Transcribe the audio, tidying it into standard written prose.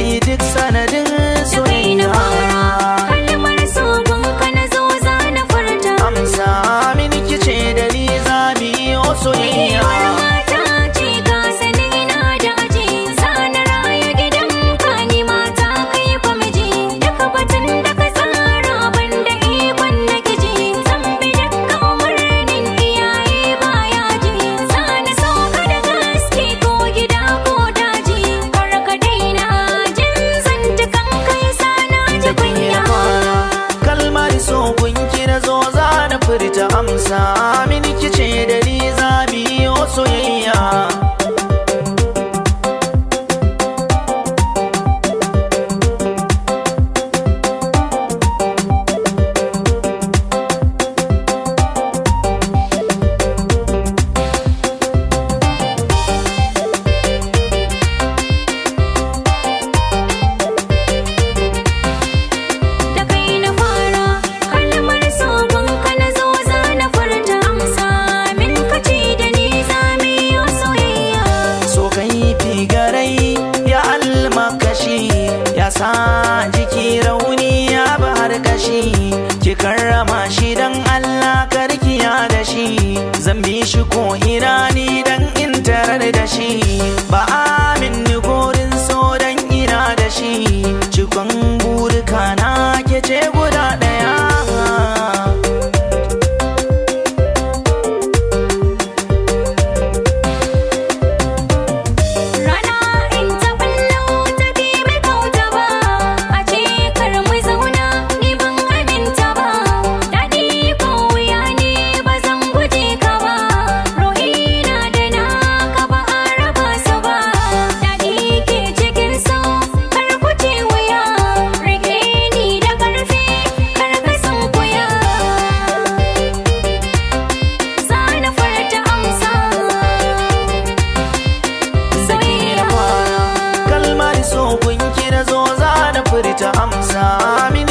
minti duk sanadin soyayya. Kalmar so gunka na zo za na furta. Amsa mini kice da ni za biyo soyayya. Mata ce ka sani na da aji, sana raya gidan ka ni mata kai kwamiji. Duka batun da ka tsara banda ikon na kiji, zan bi dukkan umarnin iyaye baya ji. Sana so ka da gaske ko gida ko daji, kar ka daina jin zantukan kai sana ji kunya. Kalmar so gunki na zo za na furta. Amsa mini kice da ni za biyo soyayya. Da kai na fara kalmar so gunka na zo za na furta. Amsa min kace da ni za mu yi soyayya. So kai figarai ya almakashi, ya sa jiki rauni ya bahar kashi. Ki karrama shi dan Allah karkiya da shi, zan bi shi ko ina ni dan in tarar da shi. Ba amin ni gurin so dan ina da shi, cikon burika na ke ce guda daya. Rana in ta ballo ta bi mai kauta ba, a ce kar mu zauna ni ban aminta ba. Daɗi ko wuya ni ba zan guje ka ba, ruhina da naka ba a raba su ba. Daɗi ke cikin so kar ku ce wuya, rike ni da ƙarfi kar ka sunkuya. Za na furta amsa soyayya. Kalmar so gunki na zo za na furta. Amsa mini